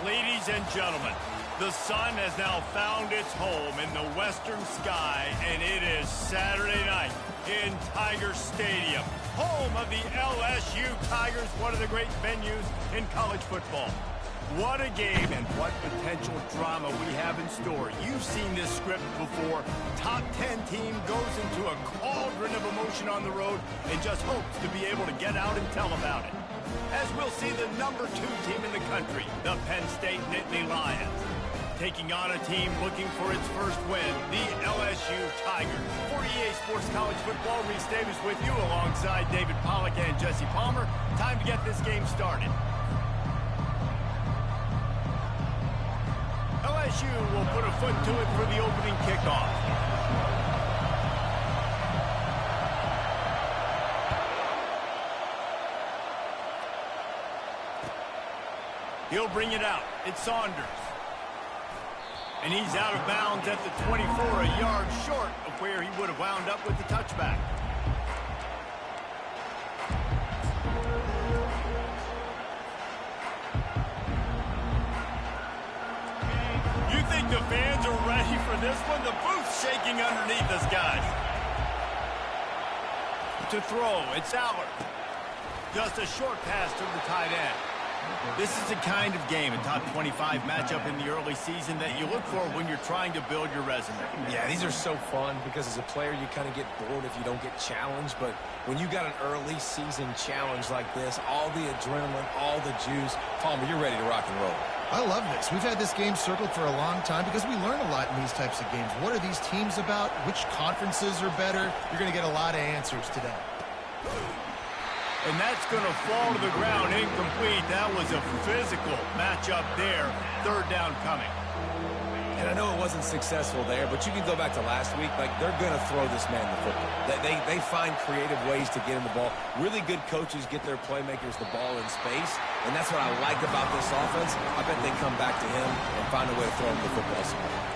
Ladies and gentlemen, the sun has now found its home in the western sky, and it is Saturday night in Tiger Stadium, home of the LSU Tigers, one of the great venues in college football. What a game and what potential drama we have in store. You've seen this script before. Top 10 team goes into a cauldron of emotion on the road and just hopes to be able to get out and tell about it. As we'll see the #2 team in the country, the Penn State Nittany Lions, taking on a team looking for its first win, the LSU Tigers. For EA Sports College Football, Reese Davis with you alongside David Pollack and Jesse Palmer. Time to get this game started. LSU will put a foot to it for the opening kickoff. He'll bring it out. It's Saunders. And he's out of bounds at the 24, a yard short of where he would have wound up with the touchback. You think the fans are ready for this one? The booth's shaking underneath us, guys. To throw, it's Allard. Just a short pass to the tight end. This is the kind of game, a top 25 matchup in the early season, that you look for when you're trying to build your resume. Yeah, these are so fun because as a player, you kind of get bored if you don't get challenged. But when you got an early season challenge like this, all the adrenaline, all the juice, Palmer, you're ready to rock and roll. I love this. We've had this game circled for a long time because we learn a lot in these types of games. What are these teams about? Which conferences are better? You're going to get a lot of answers today. And that's going to fall to the ground incomplete. That was a physical matchup there. Third down coming. And I know it wasn't successful there, but you can go back to last week. Like, they're going to throw this man the football. They find creative ways to get him the ball. Really good coaches get their playmakers the ball in space, and that's what I like about this offense. I bet they come back to him and find a way to throw him the football somewhere.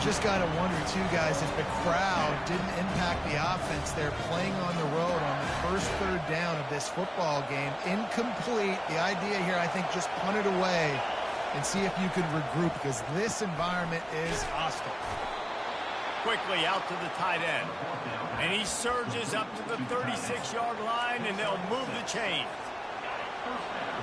Just got to wonder, too, guys, if the crowd didn't impact the offense. They're playing on the road on the first third down of this football game. Incomplete. The idea here, I think, just punt it away and see if you could regroup, because this environment is hostile. Quickly out to the tight end. And he surges up to the 36-yard line, and they'll move the chain.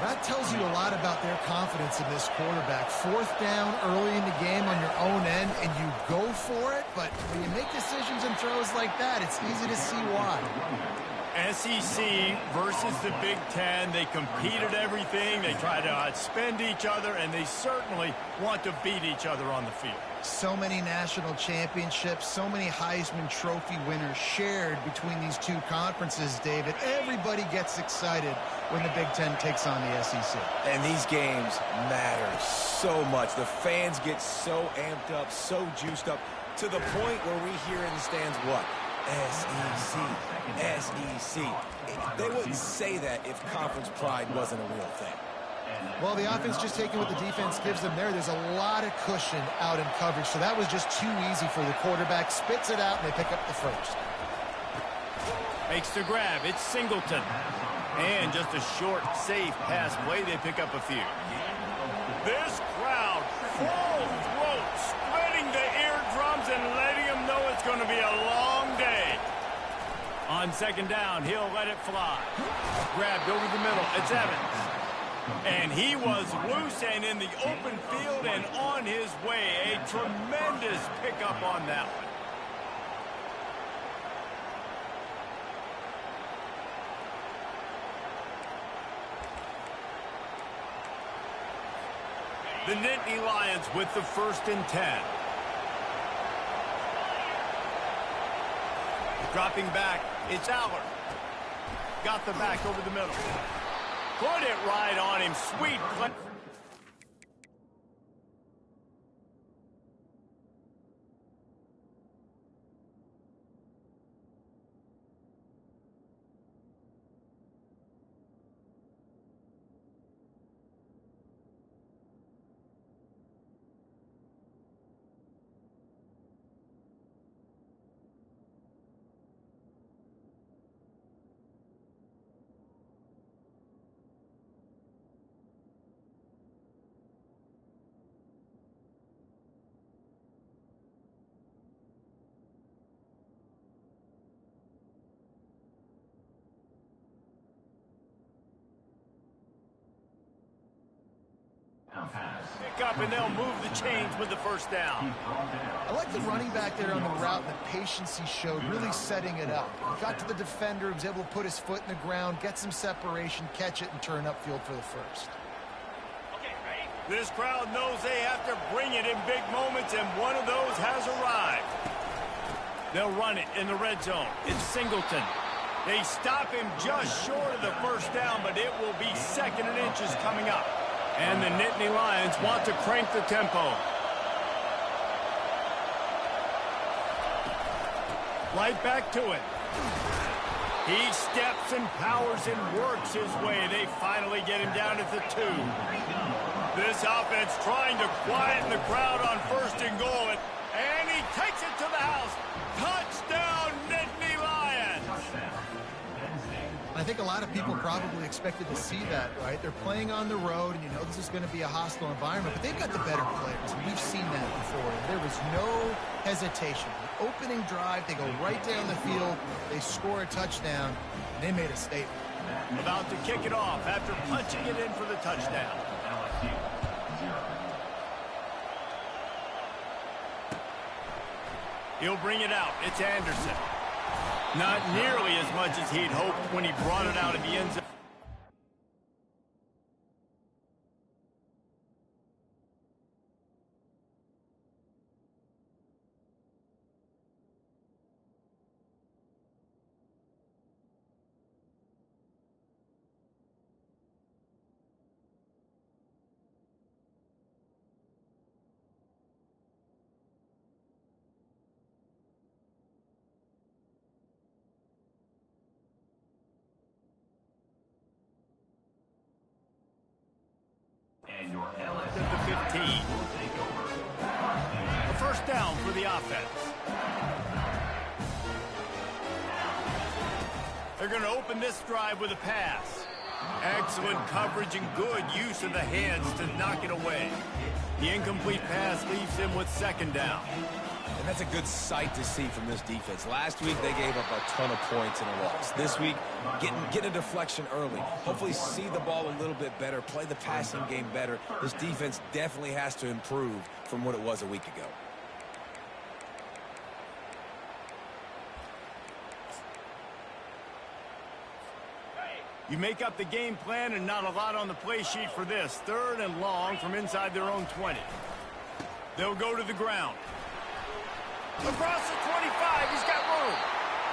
That tells you a lot about their confidence in this quarterback. Fourth down early in the game on your own end, and you go for it, but when you make decisions and throws like that, it's easy to see why. SEC versus the Big Ten, they compete at everything, they try to outspend each other, and they certainly want to beat each other on the field. So many national championships, so many Heisman Trophy winners shared between these two conferences, David. Everybody gets excited when the Big Ten takes on the SEC. And these games matter so much. The fans get so amped up, so juiced up, to the point where we hear in the stands what? SEC, SEC. They wouldn't say that if conference pride wasn't a real thing. Well, the offense just taking what the defense gives them there. There's a lot of cushion out in coverage, so that was just too easy for the quarterback. Spits it out, and they pick up the first. Makes the grab. It's Singleton. And just a short, safe pass play. They pick up a few. This crowd, full throat, splitting the eardrums and letting them know it's going to be a long day. On second down, he'll let it fly. Grabbed over the middle. It's Evans. And he was loose and in the open field and on his way. A tremendous pickup on that one. The Nittany Lions with the 1st and 10. Dropping back, it's Allard. Got the back over the middle. Put it right on him. Sweet play. Pick up and they'll move the chains with the first down. I like the running back there on the route and the patience he showed, really setting it up. Got to the defender, was able to put his foot in the ground, get some separation, catch it, and turn upfield for the first. This crowd knows they have to bring it in big moments, and one of those has arrived. They'll run it in the red zone. It's Singleton. They stop him just short of the first down, but it will be 2nd and inches coming up. And the Nittany Lions want to crank the tempo. Right back to it. He steps and powers and works his way. They finally get him down at the 2. This offense trying to quieten the crowd on 1st and goal. And he takes it to the house. Touchdown, Nittany Lions. I think a lot of people probably expected to see that, right? They're playing on the road, and you know this is going to be a hostile environment, but they've got the better players, and we've seen that before. There was no hesitation. The opening drive, they go right down the field, they score a touchdown, and they made a statement. About to kick it off after punching it in for the touchdown. He'll bring it out. It's Anderson. Not nearly as much as he'd hoped when he brought it out of the end zone. At the 15. A first down for the offense. They're going to open this drive with a pass. Excellent coverage and good use of the hands to knock it away. The incomplete pass leaves him with 2nd down. And that's a good sight to see from this defense. Last week, they gave up a ton of points in a loss. This week, get a deflection early. Hopefully see the ball a little bit better, play the passing game better. This defense definitely has to improve from what it was a week ago. You make up the game plan and not a lot on the play sheet for this. 3rd and long from inside their own 20. They'll go to the ground. Across the 25, he's got room.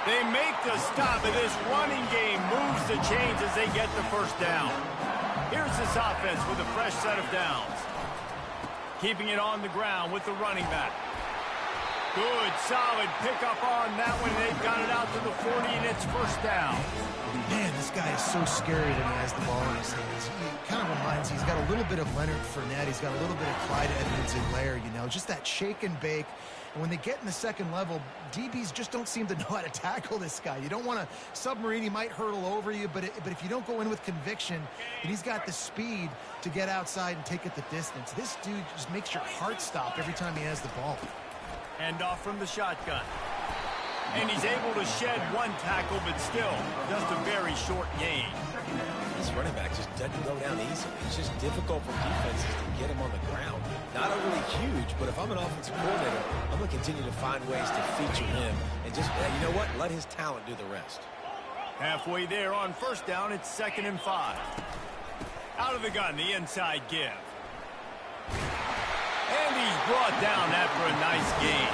They make the stop, and this running game moves the chains as they get the first down. Here's this offense with a fresh set of downs. Keeping it on the ground with the running back. Good, solid pickup on that one. They've got it out to the 40, and it's first down. Man, this guy is so scary when he has the ball in his hands. He kind of reminds me, he's got a little bit of Leonard Fournette. He's got a little bit of Clyde Edwards-Helaire, you know, just that shake and bake. And when they get in the 2nd level, DBs just don't seem to know how to tackle this guy. You don't want to submarine. He might hurtle over you, but if you don't go in with conviction, and he's got the speed to get outside and take it the distance, this dude just makes your heart stop every time he has the ball. Hand off from the shotgun. And he's able to shed one tackle, but still, just a very short gain. This running back just doesn't go down easily. It's just difficult for defenses to get him on the ground. Not overly huge, but if I'm an offensive coordinator, I'm going to continue to find ways to feature him and just, you know what, let his talent do the rest. Halfway there on first down, it's 2nd and 5. Out of the gun, the inside give. And he's brought down after a nice gain.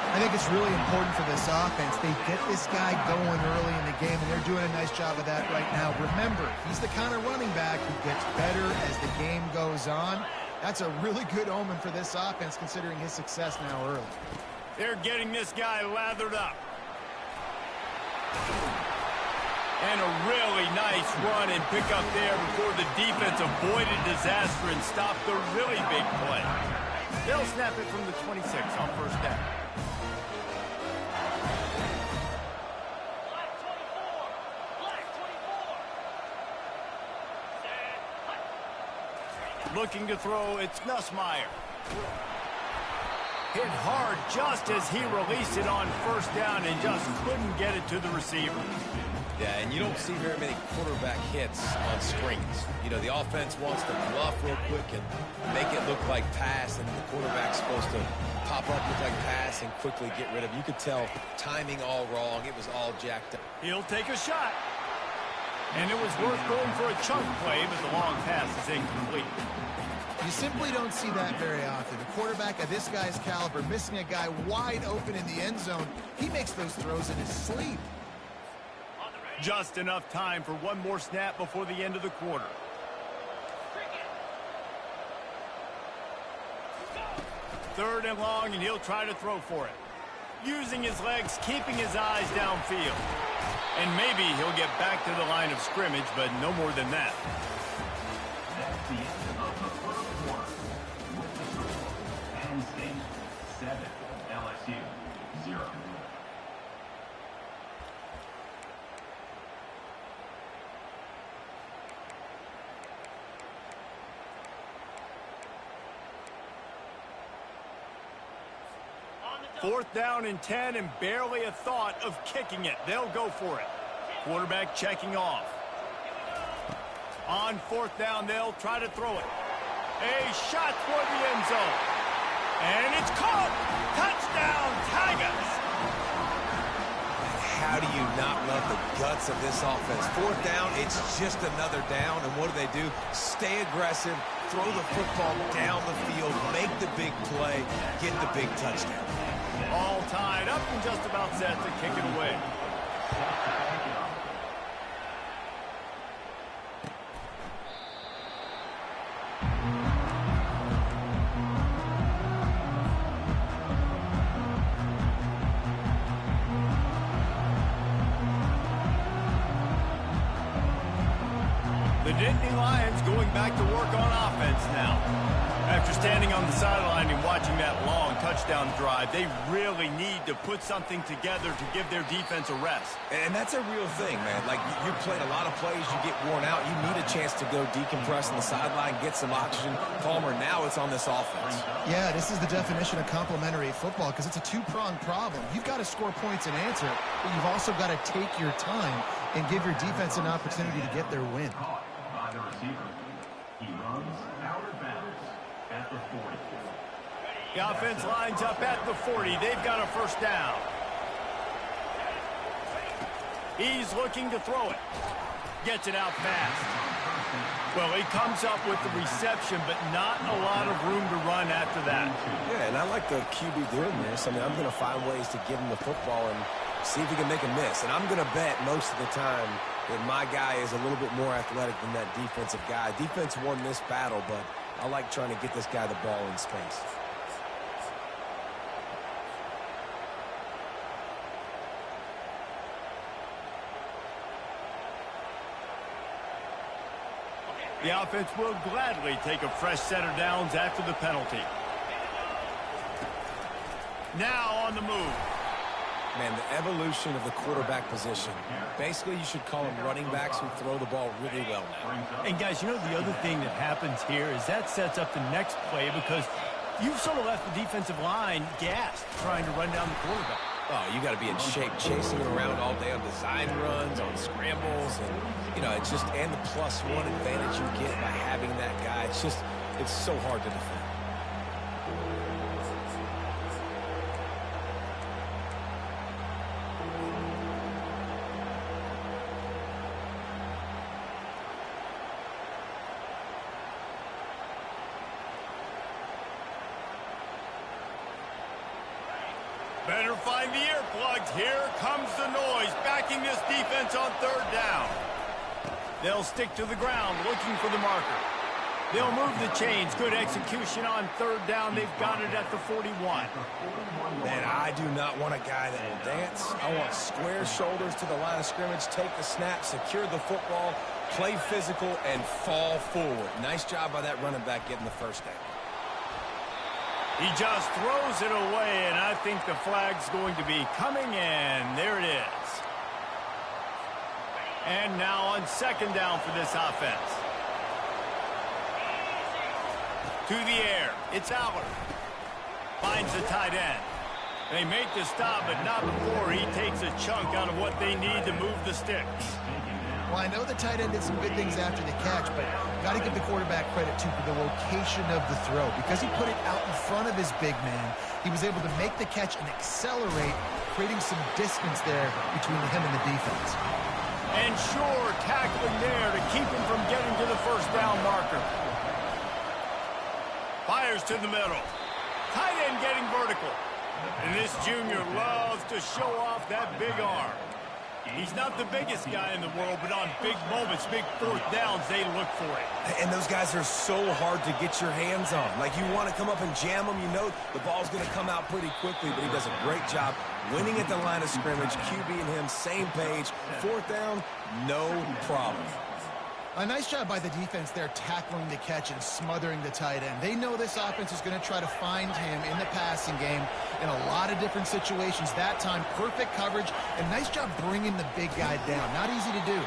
I think it's really important for this offense. They get this guy going early in the game, and they're doing a nice job of that right now. Remember, he's the kind of running back who gets better as the game goes on. That's a really good omen for this offense, considering his success now early. They're getting this guy lathered up. And a really nice run and pick up there before the defense avoided disaster and stopped the really big play. They'll snap it from the 26 on first down. Looking to throw, it's Nussmeier. Hit hard just as he released it on first down and just couldn't get it to the receiver. Yeah, and you don't see very many quarterback hits on screens. You know, the offense wants to bluff real quick and make it look like pass, and the quarterback's supposed to pop up, look like pass, and quickly get rid of it. You could tell timing all wrong. It was all jacked up. He'll take a shot. And it was worth going for a chunk play, but the long pass is incomplete. You simply don't see that very often. A quarterback of this guy's caliber missing a guy wide open in the end zone. He makes those throws in his sleep. Just enough time for one more snap before the end of the quarter. Third and long, and he'll try to throw for it. Using his legs, keeping his eyes downfield. And maybe he'll get back to the line of scrimmage, but no more than that. That's the end of the first quarter. Penn State 7, LSU 0. Fourth down and 10, and barely a thought of kicking it. They'll go for it. Quarterback checking off. On fourth down, they'll try to throw it. A shot toward the end zone. And it's caught. Touchdown, Tigers. How do you not love the guts of this offense? Fourth down, it's just another down, and what do? Stay aggressive, throw the football down the field, make the big play, get the big touchdown. All tied up and just about set to kick it away. The Nittany Lions going back to work on offense now. After standing on the sideline and watching that long touchdown drive, they really need to put something together to give their defense a rest. And that's a real thing, man. Like, you played a lot of plays, you get worn out, you need a chance to go decompress on the sideline, get some oxygen. Palmer, now it's on this offense. Yeah, this is the definition of complementary football because it's a two-pronged problem. You've got to score points and answer, but you've also got to take your time and give your defense an opportunity to get their win. By the receiver. He runs out of bounds at the 40. The offense lines up at the 40. They've got a first down. He's looking to throw it. Gets it out fast. Well, he comes up with the reception, but not a lot of room to run after that. Yeah, and I like the QB doing this. I mean, I'm going to find ways to give him the football and see if he can make a miss. And I'm going to bet most of the time that my guy is a little bit more athletic than that defensive guy. Defense won this battle, but I like trying to get this guy the ball in space. The offense will gladly take a fresh set of downs after the penalty. Now on the move. Man, the evolution of the quarterback position. Basically, you should call them running backs who throw the ball really well now. And, guys, you know the other thing that happens here is that sets up the next play because you've sort of left the defensive line gassed trying to run down the quarterback. Oh, you got to be in shape chasing him around all day on design runs, on scrambles, and, you know, it's just, and the +1 advantage you get by having that guy. It's just, it's so hard to defend. Better find the earplugs. Here comes the noise, backing this defense on third down. They'll stick to the ground, looking for the marker. They'll move the chains. Good execution on third down. They've got it at the 41. Man, I do not want a guy that will dance. I want square shoulders to the line of scrimmage, take the snap, secure the football, play physical, and fall forward. Nice job by that running back getting the first down. He just throws it away, and I think the flag's going to be coming in. There it is. And now on second down for this offense. To the air. It's Aller. Finds the tight end. They make the stop, but not before he takes a chunk out of what they need to move the sticks. Well, I know the tight end did some good things after the catch, but you got to give the quarterback credit, too, for the location of the throw. Because he put it out in front of his big man, he was able to make the catch and accelerate, creating some distance there between him and the defense. And sure, tackling there to keep him from getting to the first down marker. Fires to the middle. Tight end getting vertical. And this junior loves to show off that big arm. He's not the biggest guy in the world, but on big moments, big fourth downs, they look for it. And those guys are so hard to get your hands on. Like, you want to come up and jam them, you know the ball's going to come out pretty quickly, but he does a great job winning at the line of scrimmage. QB and him, same page. Fourth down, no problem. A nice job by the defense there, tackling the catch and smothering the tight end. They know this offense is going to try to find him in the passing game in a lot of different situations. That time, perfect coverage, and nice job bringing the big guy down. Not easy to do.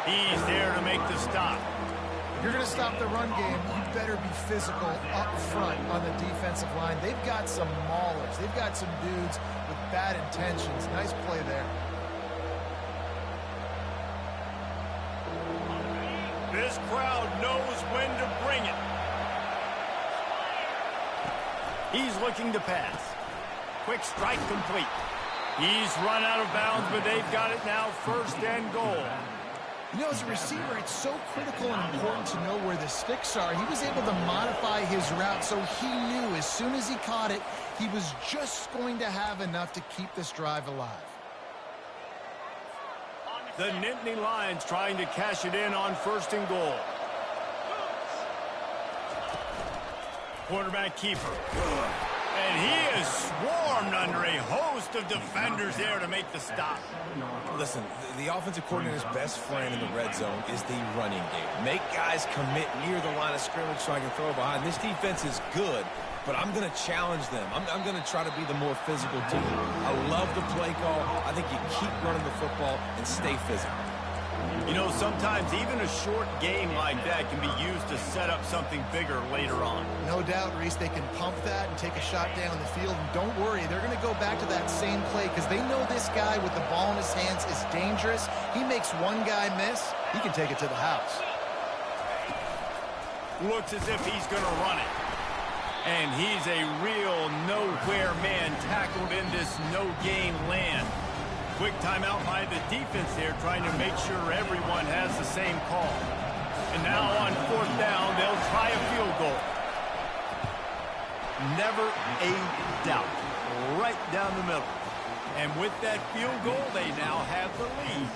He's there to make the stop. If you're going to stop the run game, you better be physical up front on the defensive line. They've got some maulers. They've got some dudes with bad intentions. Nice play there. This crowd knows when to bring it. He's looking to pass. Quick strike complete. He's run out of bounds, but they've got it now, first and goal. You know, as a receiver, it's so critical and important to know where the sticks are. He was able to modify his route, so he knew as soon as he caught it, he was just going to have enough to keep this drive alive. The Nittany Lions trying to cash it in on first and goal. Quarterback keeper. And he is swarmed under a host of defenders there to make the stop. Listen, the offensive coordinator's best friend in the red zone is the running game. Make guys commit near the line of scrimmage so I can throw behind. This defense is good, but I'm going to challenge them. I'm going to try to be the more physical team. I love the play call. I think you keep running the football and stay physical. You know, sometimes even a short game like that can be used to set up something bigger later on. No doubt, Reese, they can pump that and take a shot down the field. And don't worry, they're going to go back to that same play because they know this guy with the ball in his hands is dangerous. He makes one guy miss, he can take it to the house. Looks as if he's going to run it. And he's a real nowhere man tackled in this no-gain land. Quick timeout by the defense there, trying to make sure everyone has the same call. And now on fourth down, they'll try a field goal. Never a doubt. Right down the middle. And with that field goal, they now have the lead.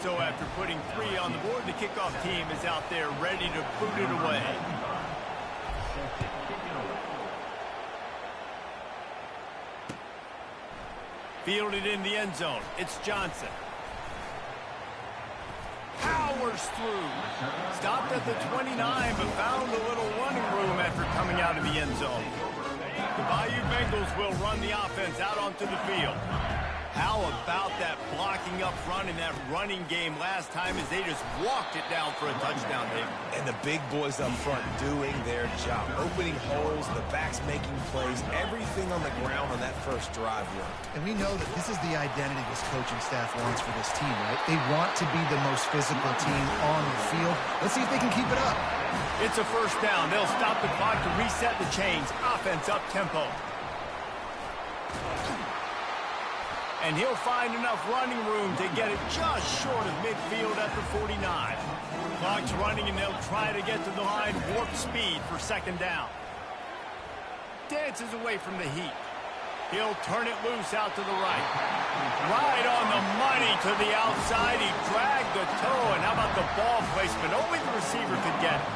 So after putting 3 on the board, the kickoff team is out there ready to boot it away. Fielded in the end zone. It's Johnson. Powers through. Stopped at the 29, but found a little running room after coming out of the end zone. The Bayou Bengals will run the offense out onto the field. How about that blocking up front in that running game last time as they just walked it down for a touchdown, David? And the big boys up front doing their job. Opening holes, the backs making plays, everything on the ground on that first drive worked. And we know that this is the identity this coaching staff wants for this team, right? They want to be the most physical team on the field. Let's see if they can keep it up. It's a first down. They'll stop the clock to reset the chains. Offense up tempo. And he'll find enough running room to get it just short of midfield at the 49. Clock's running, and they'll try to get to the line warp speed for second down. Dances away from the heat. He'll turn it loose out to the right. Right on the money to the outside. He dragged the toe, and how about the ball placement? Only the receiver could get it.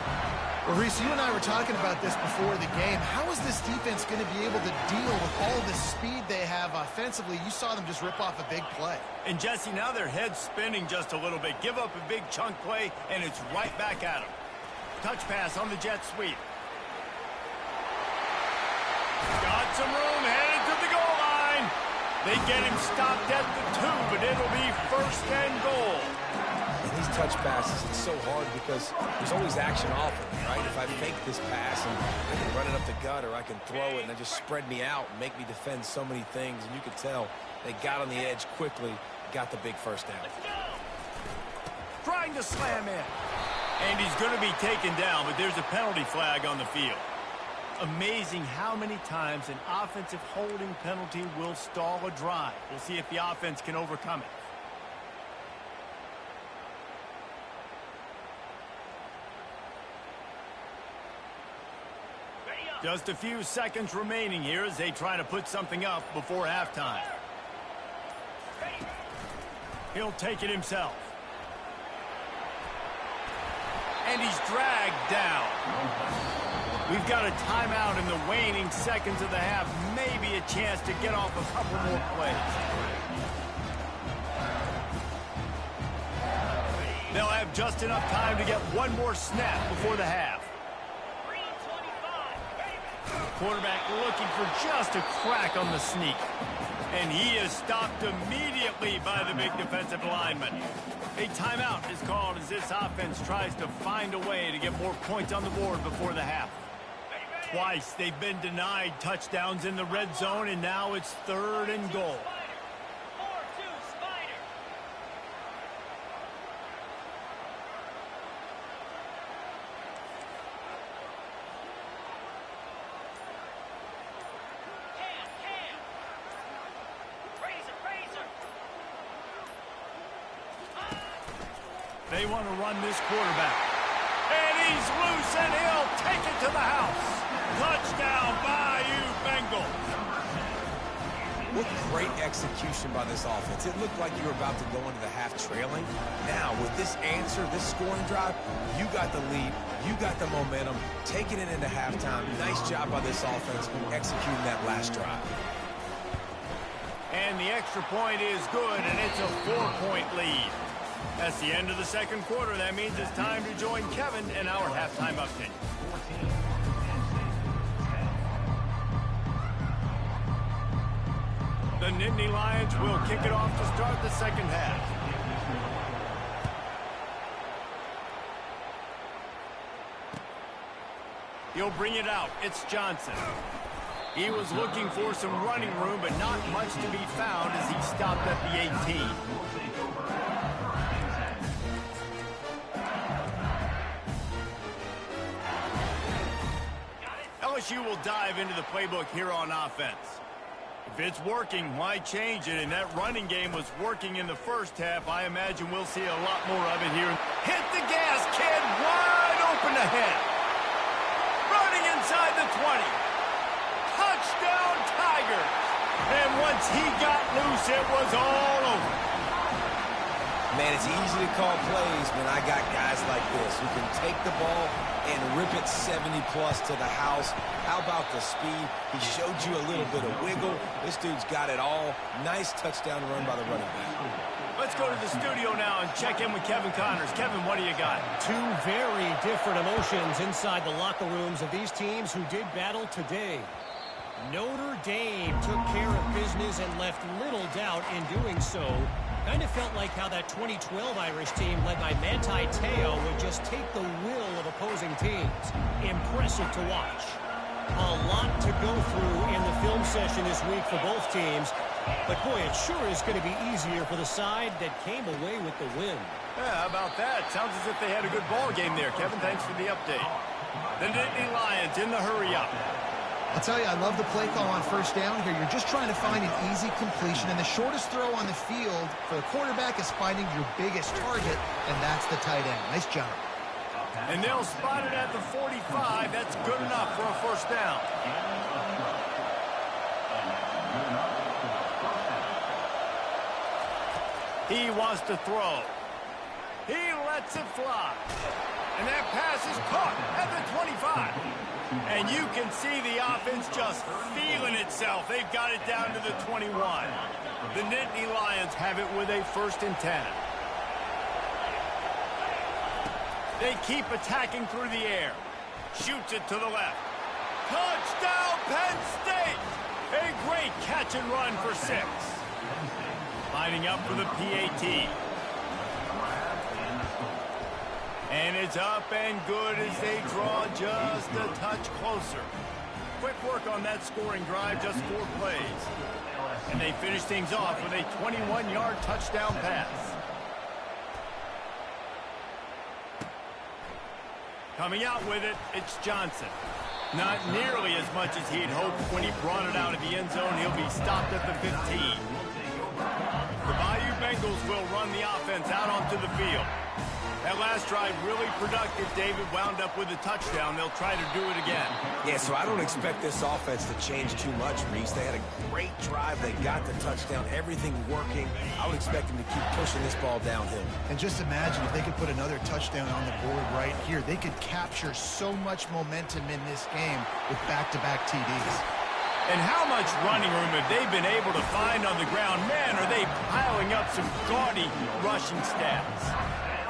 Well, Reese, you and I were talking about this before the game. How is this defense going to be able to deal with all the speed they have offensively? You saw them just rip off a big play. And, Jesse, now their head's spinning just a little bit. Give up a big chunk play, and it's right back at them. Touch pass on the jet sweep. Got some room, headed to the goal line. They get him stopped at the 2, but it'll be first and goal. And these touch passes, it's so hard because there's always action offered, right? If I fake this pass and I can run it up the gut, or I can throw it and they just spread me out and make me defend so many things. And you could tell they got on the edge quickly, got the big first down. Trying to slam in. And he's going to be taken down, but there's a penalty flag on the field. Amazing how many times an offensive holding penalty will stall a drive. We'll see if the offense can overcome it. Just a few seconds remaining here as they try to put something up before halftime. He'll take it himself. And he's dragged down. We've got a timeout in the waning seconds of the half. Maybe a chance to get off a couple more plays. They'll have just enough time to get one more snap before the half. Quarterback looking for just a crack on the sneak. And he is stopped immediately by the big defensive lineman. A timeout is called as this offense tries to find a way to get more points on the board before the half. Twice they've been denied touchdowns in the red zone, and now it's 3rd and goal. They want to run this quarterback. And he's loose, and he'll take it to the house. Touchdown, Bayou Bengals. What great execution by this offense. It looked like you were about to go into the half trailing. Now, with this answer, this scoring drive, you got the lead, you got the momentum, taking it into halftime. Nice job by this offense executing that last drive. And the extra point is good, and it's a 4-point lead. That's the end of the second quarter. That means it's time to join Kevin in our halftime update. The Nittany Lions will kick it off to start the second half. He'll bring it out. It's Johnson. He was looking for some running room, but not much to be found as he stopped at the 18. LSU will dive into the playbook here on offense. If it's working, why change it? And that running game was working in the first half. I imagine we'll see a lot more of it here. Hit the gas, kid. Wide open ahead. Running inside the 20. Touchdown, Tigers. And once he got loose, it was all over. Man, it's easy to call plays when I got guys like this who can take the ball and rip it 70-plus to the house. How about the speed? He showed you a little bit of wiggle. This dude's got it all. Nice touchdown run by the running back. Let's go to the studio now and check in with Kevin Connors. Kevin, what do you got? Two very different emotions inside the locker rooms of these teams who did battle today. Notre Dame took care of business and left little doubt in doing so. Kind of felt like how that 2012 Irish team led by Manti Te'o would just take the will of opposing teams. Impressive to watch. A lot to go through in the film session this week for both teams. But boy, it sure is going to be easier for the side that came away with the win. Yeah, how about that? Sounds as if they had a good ball game there. Kevin, thanks for the update. The Nittany Lions in the hurry-up. I'll tell you, I love the play call on first down here. You're just trying to find an easy completion, and the shortest throw on the field for the quarterback is finding your biggest target, and that's the tight end. Nice job. And they'll spot it at the 45. That's good enough for a first down. He wants to throw. He lets it fly. And that pass is caught at the 25. And you can see the offense just feeling itself. They've got it down to the 21. The Nittany Lions have it with a 1st and 10. They keep attacking through the air. Shoots it to the left. Touchdown, Penn State! A great catch and run for 6. Lining up for the PAT. And it's up and good as they draw just a touch closer. Quick work on that scoring drive, just 4 plays. And they finish things off with a 21-yard touchdown pass. Coming out with it, it's Johnson. Not nearly as much as he had hoped when he brought it out of the end zone. He'll be stopped at the 15. The Bayou Bengals will run the offense out onto the field. That last drive really productive. David wound up with a touchdown. They'll try to do it again. Yeah, so I don't expect this offense to change too much, Reese. They had a great drive. They got the touchdown. Everything working. I would expect them to keep pushing this ball downhill. And just imagine if they could put another touchdown on the board right here. They could capture so much momentum in this game with back-to-back TDs. And how much running room have they been able to find on the ground? Man, are they piling up some gaudy rushing stats.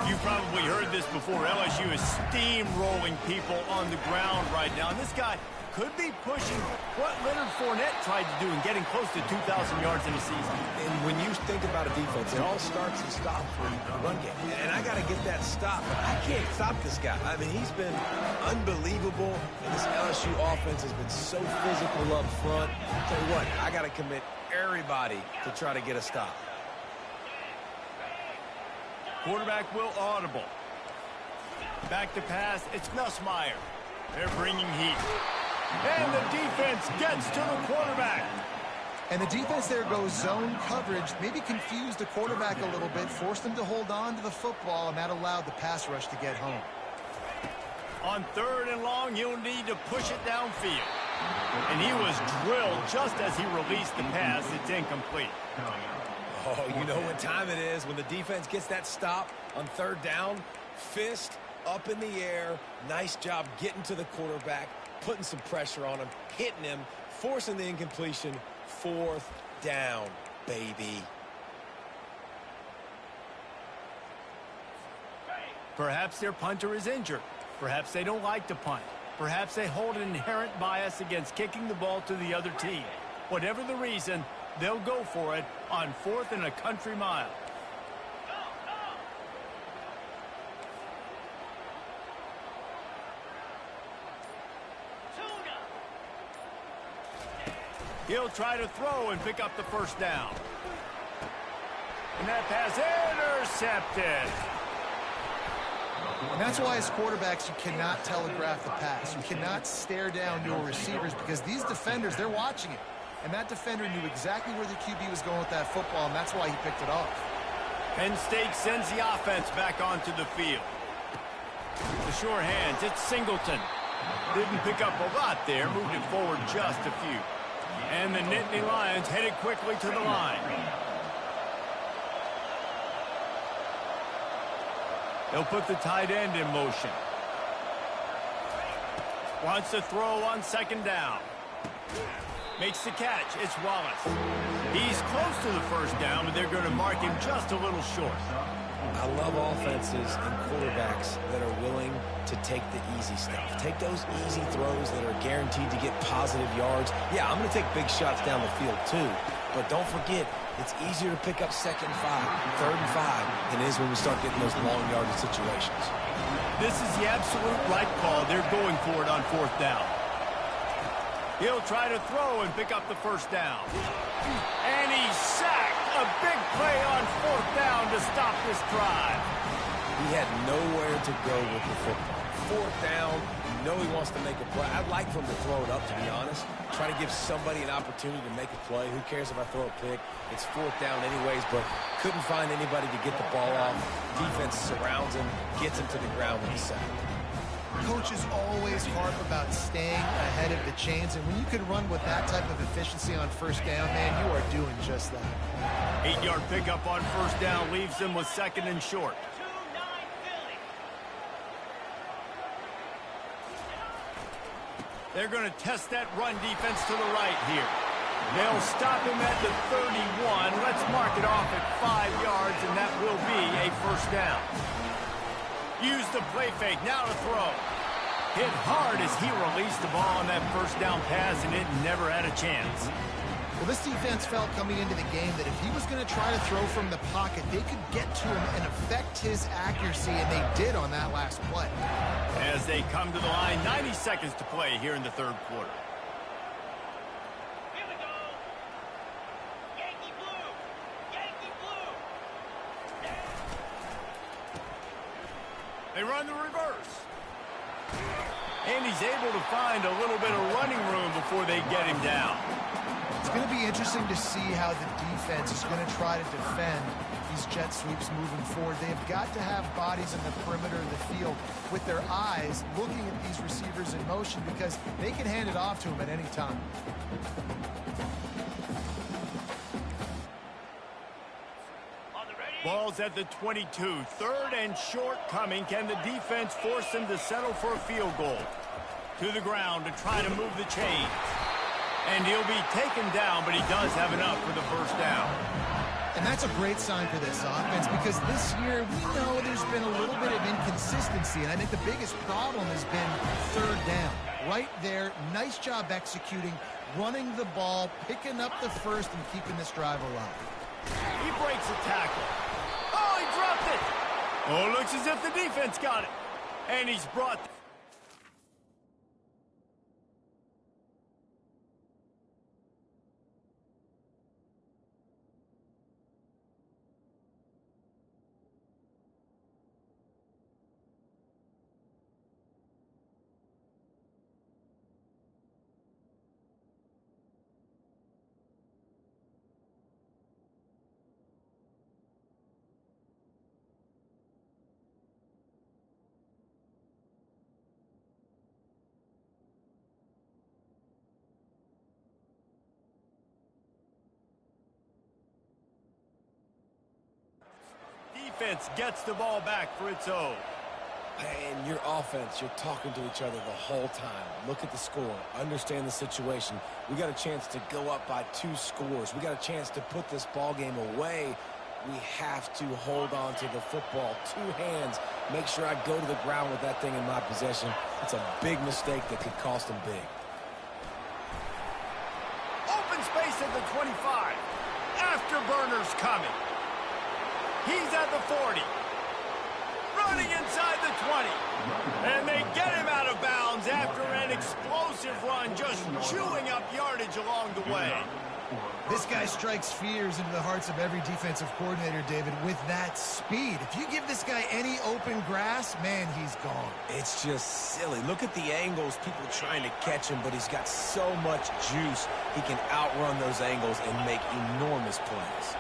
You probably heard this before. LSU is steamrolling people on the ground right now. And this guy could be pushing what Leonard Fournette tried to do and getting close to 2,000 yards in a season. And when you think about a defense, it all starts and stops with the run game. And I got to get that stop, but I can't stop this guy. I mean, he's been unbelievable, and this LSU offense has been so physical up front. Tell you what, I got to commit everybody to try to get a stop. Quarterback will audible. Back to pass, it's Nussmeier. They're bringing heat. And the defense gets to the quarterback. And the defense there goes zone coverage, maybe confused the quarterback a little bit, forced him to hold on to the football, and that allowed the pass rush to get home. On 3rd and long, he'll need to push it downfield. And he was drilled just as he released the pass. It's incomplete. Oh, you know what time it is when the defense gets that stop on 3rd down. Fist up in the air. Nice job getting to the quarterback, putting some pressure on him, hitting him, forcing the incompletion. 4th down, baby. Perhaps their punter is injured. Perhaps they don't like to punt. Perhaps they hold an inherent bias against kicking the ball to the other team. Whatever the reason, they'll go for it on 4th and a country mile. He'll try to throw and pick up the 1st down. And that pass intercepted. And that's why as quarterbacks you cannot telegraph the pass. You cannot stare down your receivers because these defenders, they're watching it. And that defender knew exactly where the QB was going with that football, and that's why he picked it off. Penn State sends the offense back onto the field. The sure hands, it's Singleton. Didn't pick up a lot there, moved it forward just a few. And the Nittany Lions headed quickly to the line. They'll put the tight end in motion. Wants to throw on 2nd down. Makes the catch. It's Wallace. He's close to the 1st down, but they're going to mark him just a little short. I love offenses and quarterbacks that are willing to take the easy stuff. Take those easy throws that are guaranteed to get positive yards. Yeah, I'm going to take big shots down the field too. But don't forget, it's easier to pick up 2nd and 5, 3rd and 5 than it is when we start getting those long yardage situations. This is the absolute right call. They're going for it on 4th down. He'll try to throw and pick up the 1st down. And he's sacked. A big play on 4th down to stop this drive. He had nowhere to go with the football. 4th down, you know he wants to make a play. I'd like for him to throw it up, to be honest. Try to give somebody an opportunity to make a play. Who cares if I throw a pick? It's 4th down anyways, but couldn't find anybody to get the ball off. Defense surrounds him, gets him to the ground with a sack. Coaches always harp about staying ahead of the chains, and when you can run with that type of efficiency on 1st down, man, you are doing just that. 8-yard pickup on 1st down leaves them with 2nd and short. They're going to test that run defense to the right here. They'll stop him at the 31. Let's mark it off at 5 yards, and that will be a 1st down. Use the play fake. Now to throw. Hit hard as he released the ball on that first down pass, and it never had a chance. Well, this defense felt coming into the game that if he was going to try to throw from the pocket, they could get to him and affect his accuracy, and they did on that last play. As they come to the line, 90 seconds to play here in the third quarter. Here we go. Yankee blue. Yankee blue. They run the reverse. And he's able to find a little bit of running room before they get him down. It's going to be interesting to see how the defense is going to try to defend these jet sweeps moving forward. They've got to have bodies in the perimeter of the field with their eyes looking at these receivers in motion because they can hand it off to them at any time. Ball's at the 22. Third and short coming. Can the defense force them to settle for a field goal? To the ground to try to move the chains. And he'll be taken down, but he does have enough for the first down. And that's a great sign for this offense because this year we know there's been a little bit of inconsistency, and I think the biggest problem has been third down. Right there, nice job executing, running the ball, picking up the first, and keeping this drive alive. He breaks a tackle. Oh, he dropped it. Oh, looks as if the defense got it. And he's brought... Defense gets the ball back for its own. And your offense, you're talking to each other the whole time. Look at the score. Understand the situation. We got a chance to go up by 2 scores. We got a chance to put this ball game away. We have to hold on to the football. 2 hands. Make sure I go to the ground with that thing in my possession. It's a big mistake that could cost them big. Open space at the 25. Afterburners coming. He's at the 40. Running inside the 20. And they get him out of bounds after an explosive run, just chewing up yardage along the way. This guy strikes fears into the hearts of every defensive coordinator, David, with that speed. If you give this guy any open grass, man, he's gone. It's just silly. Look at the angles, people trying to catch him, but he's got so much juice. He can outrun those angles and make enormous plays.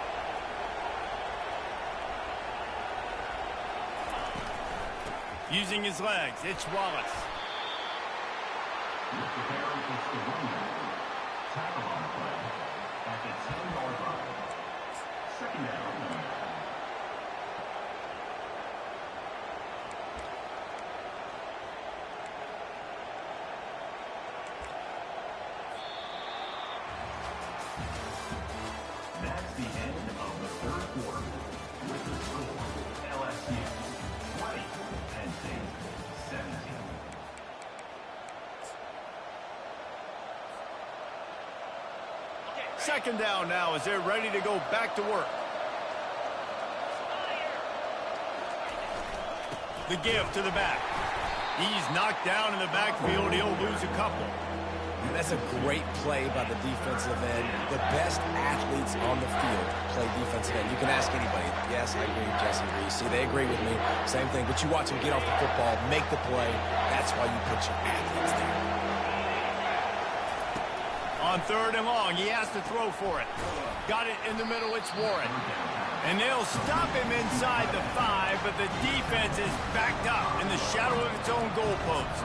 Using his legs, it's Wallace. Tackle on the play at the 10-yard line. Second down. That's the end of the third quarter. With the score, LSU 20, Penn State 17. Second down now as they're ready to go back to work. The give to the back. He's knocked down in the backfield. He'll lose a couple. And that's a great play by the defensive end. The best athletes on the field play defensive end. You can ask anybody. Yes, I agree, Jesse Reese. See, they agree with me. Same thing. But you watch them get off the football, make the play. That's why you put your athletes there. On third and long, he has to throw for it. Got it in the middle, it's Warren. And they'll stop him inside the 5, but the defense is backed up in the shadow of its own goalpost.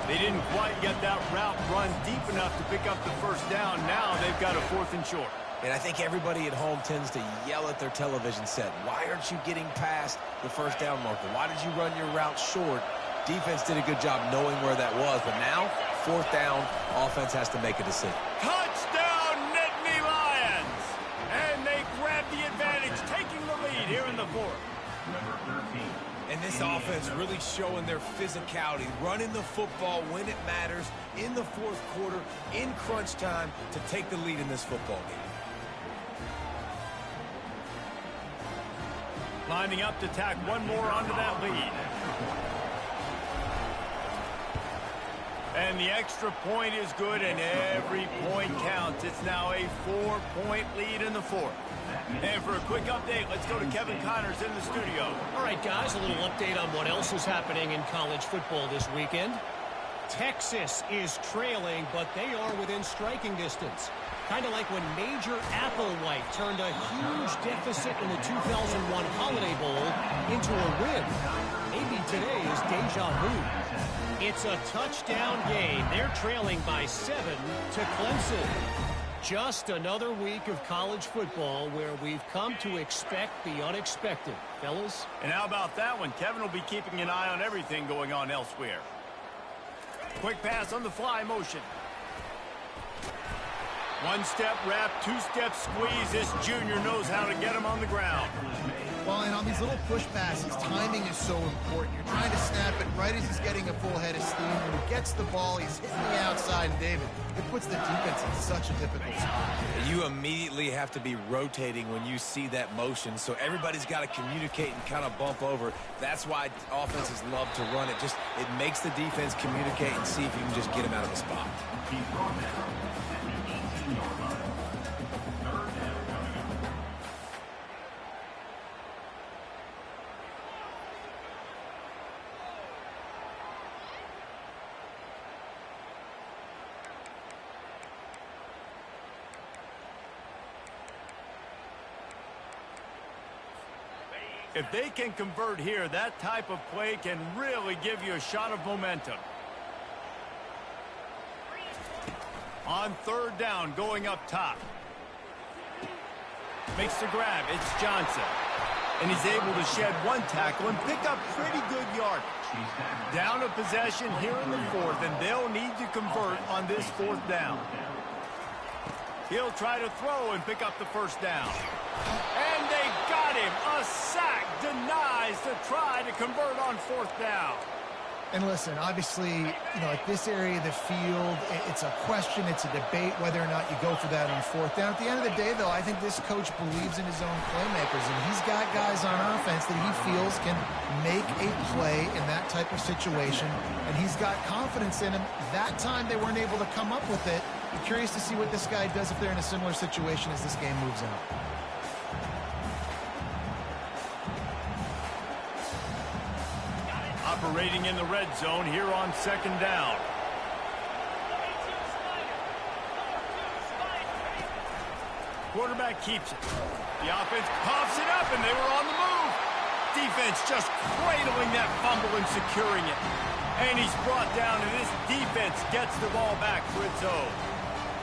They didn't quite get that route run deep enough to pick up the first down. Now they've got a 4th and short. And I think everybody at home tends to yell at their television set. Why aren't you getting past the first down marker? Why did you run your route short? Defense did a good job knowing where that was, but now, 4th down, offense has to make a decision. Touchdown, Nittany Lions! And they grab the advantage, taking the lead here in the 4th. Number 13, And this offense really showing their physicality, running the football when it matters, in the fourth quarter, in crunch time, to take the lead in this football game. Lining up to tack one more onto that lead. And the extra point is good, and every point counts. It's now a 4-point lead in the fourth. And for a quick update, let's go to Kevin Connors in the studio. All right, guys, a little update on what else is happening in college football this weekend. Texas is trailing, but they are within striking distance. Kind of like when Major Applewhite turned a huge deficit in the 2001 Holiday Bowl into a win. Maybe today is deja vu. It's a touchdown game. They're trailing by 7 to Clemson. Just another week of college football where we've come to expect the unexpected. Fellas? And how about that one? Kevin will be keeping an eye on everything going on elsewhere. Quick pass on the fly motion. One-step wrap, two-step squeeze. This junior knows how to get him on the ground. Well, and on these little push passes, timing is so important. You're trying to snap it right as he's getting a full head of steam. When he gets the ball, he's hitting the outside, and David, it puts the defense in such a difficult spot. You immediately have to be rotating when you see that motion, so everybody's got to communicate and kind of bump over. That's why offenses love to run it. Just it makes the defense communicate and see if you can just get him out of the spot. He's brought down at the 18-yard line. Third down coming up. If they can convert here, that type of play can really give you a shot of momentum. On third down, going up top. Makes the grab. It's Johnson. And he's able to shed one tackle and pick up pretty good yardage. Down a possession here in the fourth, and they'll need to convert on this fourth down. He'll try to throw and pick up the first down. And they got him. A sack denies the try to convert on fourth down. And listen, obviously, at this area of the field, it's a question, it's a debate whether or not you go for that on fourth down. At the end of the day, though, I think this coach believes in his own playmakers, and he's got guys on offense that he feels can make a play in that type of situation, and he's got confidence in him. That time they weren't able to come up with it. I'm curious to see what this guy does if they're in a similar situation as this game moves on. Operating in the red zone here on second down. Quarterback keeps it. The offense pops it up, and they were on the move. Defense just cradling that fumble and securing it. And he's brought down, and this defense gets the ball back for its own.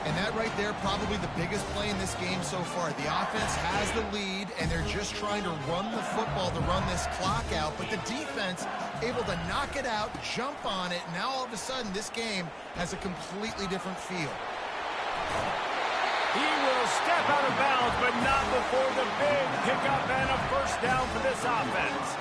And that right there, probably the biggest play in this game so far. The offense has the lead, and they're just trying to run the football to run this clock out. But the defense able to knock it out, jump on it. Now all of a sudden, this game has a completely different feel. He will step out of bounds, but not before the big pickup and a first down for this offense.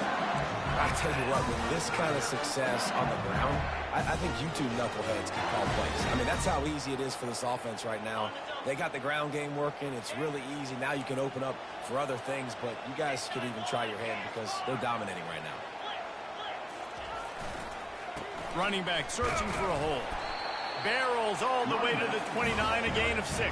I tell you what, with this kind of success on the ground, I think you two knuckleheads can call plays. I mean, that's how easy it is for this offense right now. They got the ground game working. It's really easy. Now you can open up for other things, but you guys could even try your hand because they're dominating right now. Running back searching for a hole. Barrels all the way to the 29, a gain of 6.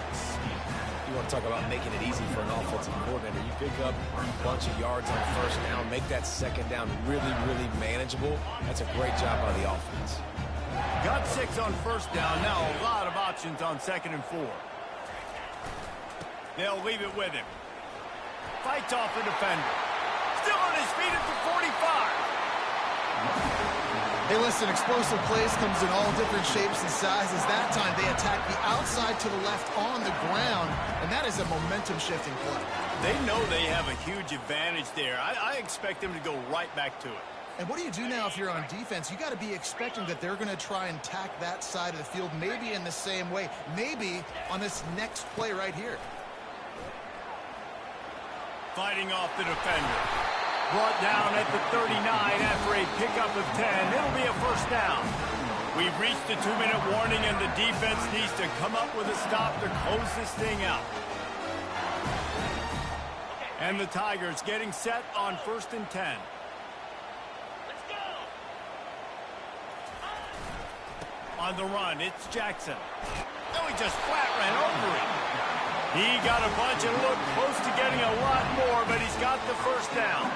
You want to talk about making it easy for an offensive coordinator. You pick up a bunch of yards on first down, make that second down really, really manageable. That's a great job by the offense. Got 6 on first down. Now a lot of options on second and 4. They'll leave it with him. Fights off the defender. Still on his feet at the 45. Hey, listen, explosive plays comes in all different shapes and sizes. That time they attack the outside to the left on the ground, and that is a momentum-shifting play. They know they have a huge advantage there. I expect them to go right back to it. And what do you do now if you're on defense? You got to be expecting that they're going to try and attack that side of the field, maybe in the same way, maybe on this next play right here. Fighting off the defender. brought down at the 39 after a pickup of 10. It'll be a first down. We've reached the 2-minute warning, and the defense needs to come up with a stop to close this thing out. And the Tigers getting set on 1st and 10. Let's go. On the run, it's Jackson. Oh, he just flat ran over him. He got a bunch and looked close to getting a lot more, but he's got the first down.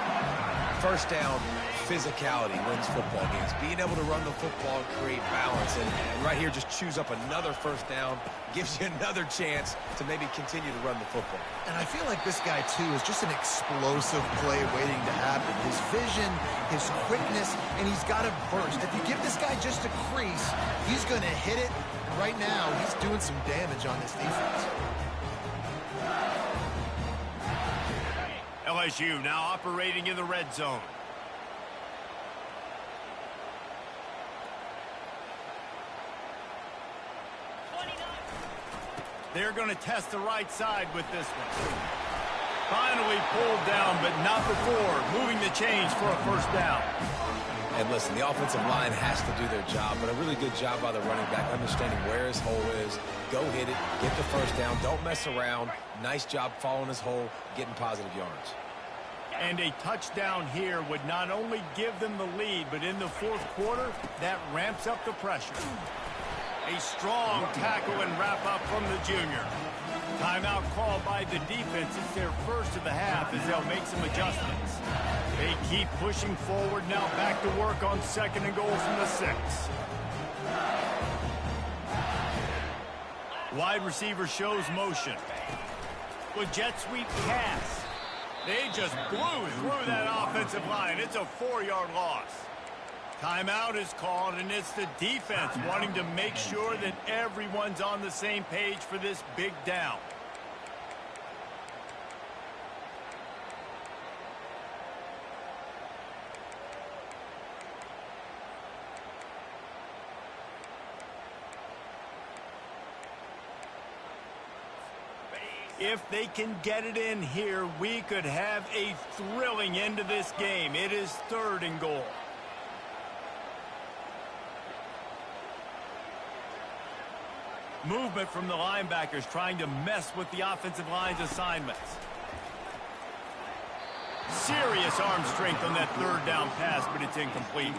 First down, physicality wins football games. Being able to run the football and create balance. And right here, just choose up another first down, gives you another chance to maybe continue to run the football. And I feel like this guy, too, is just an explosive play waiting to happen. His vision, his quickness, and he's got a burst. If you give this guy just a crease, he's going to hit it. Right now, he's doing some damage on this defense. LSU now operating in the red zone. They're going to test the right side with this one. Finally pulled down, but not before moving the chains for a first down. And listen, the offensive line has to do their job, but a really good job by the running back, understanding where his hole is. Go hit it, get the first down, don't mess around. Nice job following his hole, getting positive yards. And a touchdown here would not only give them the lead, but in the fourth quarter, that ramps up the pressure. A strong tackle and wrap up from the junior. Timeout called by the defense. It's their first of the half as they'll make some adjustments. They keep pushing forward, now back to work on 2nd and goal from the 6. Wide receiver shows motion. With jet sweep pass. They just blew through that offensive line. It's a 4-yard loss. Timeout is called, and it's the defense wanting to make sure that everyone's on the same page for this big down. If they can get it in here, we could have a thrilling end to this game. It is 3rd and goal. Movement from the linebackers trying to mess with the offensive line's assignments. Serious arm strength on that 3rd down pass, but it's incomplete.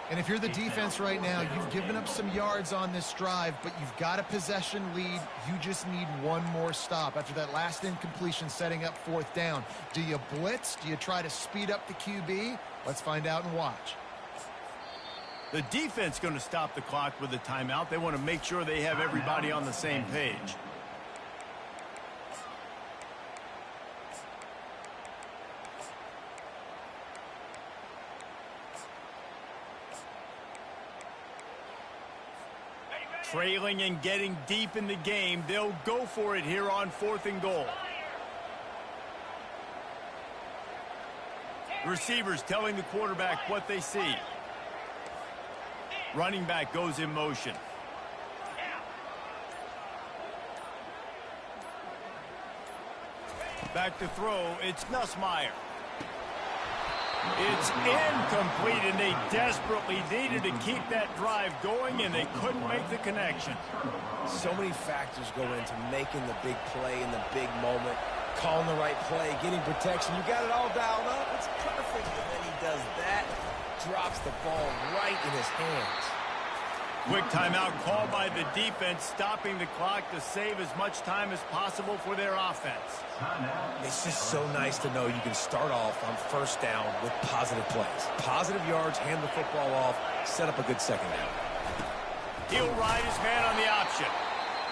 And if you're the defense right now, you've given up some yards on this drive, but you've got a possession lead. You just need one more stop after that last incompletion setting up 4th down. Do you blitz? Do you try to speed up the QB? Let's find out and watch. The defense going to stop the clock with a timeout. They want to make sure they have everybody on the same page. Trailing and getting deep in the game, they'll go for it here on 4th and goal. Receivers telling the quarterback what they see. Running back goes in motion. Back to throw, it's Nussmeier. It's incomplete, and they desperately needed to keep that drive going, and they couldn't make the connection. So many factors go into making the big play in the big moment, calling the right play, getting protection. You got it all dialed up. It's perfect, and then he does that, drops the ball right in his hands. Quick timeout called by the defense, stopping the clock to save as much time as possible for their offense. It's just so nice to know you can start off on 1st down with positive plays. Positive yards, hand the football off, set up a good 2nd down. He'll ride his man on the option,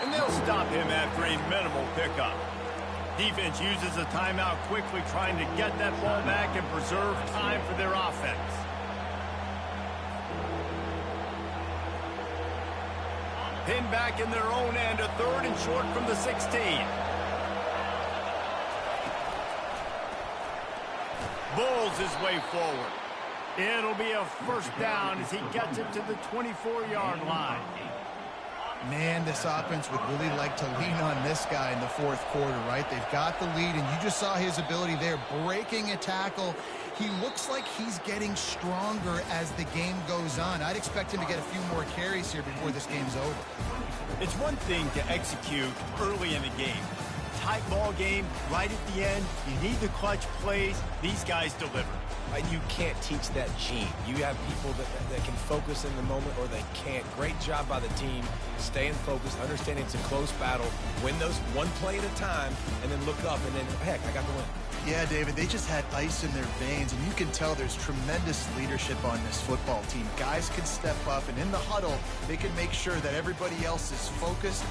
and they'll stop him after a minimal pickup. Defense uses a timeout quickly, trying to get that ball back and preserve time for their offense. Pinned back in their own end, a 3rd and short from the 16. Bulls his way forward. It'll be a first down as he gets it to the 24-yard line. Man, this offense would really like to lean on this guy in the fourth quarter, right? They've got the lead, and you just saw his ability there, breaking a tackle. He looks like he's getting stronger as the game goes on. I'd expect him to get a few more carries here before this game's over. It's one thing to execute early in the game. Tight ball game, right at the end, you need the clutch plays. These guys deliver. And you can't teach that gene. You have people that can focus in the moment or they can't. Great job by the team, staying focused, understanding it's a close battle, win those one play at a time, and then look up, and then, heck, I got the win. Yeah, David, they just had ice in their veins, and you can tell there's tremendous leadership on this football team. Guys can step up, and in the huddle, they can make sure that everybody else is focused.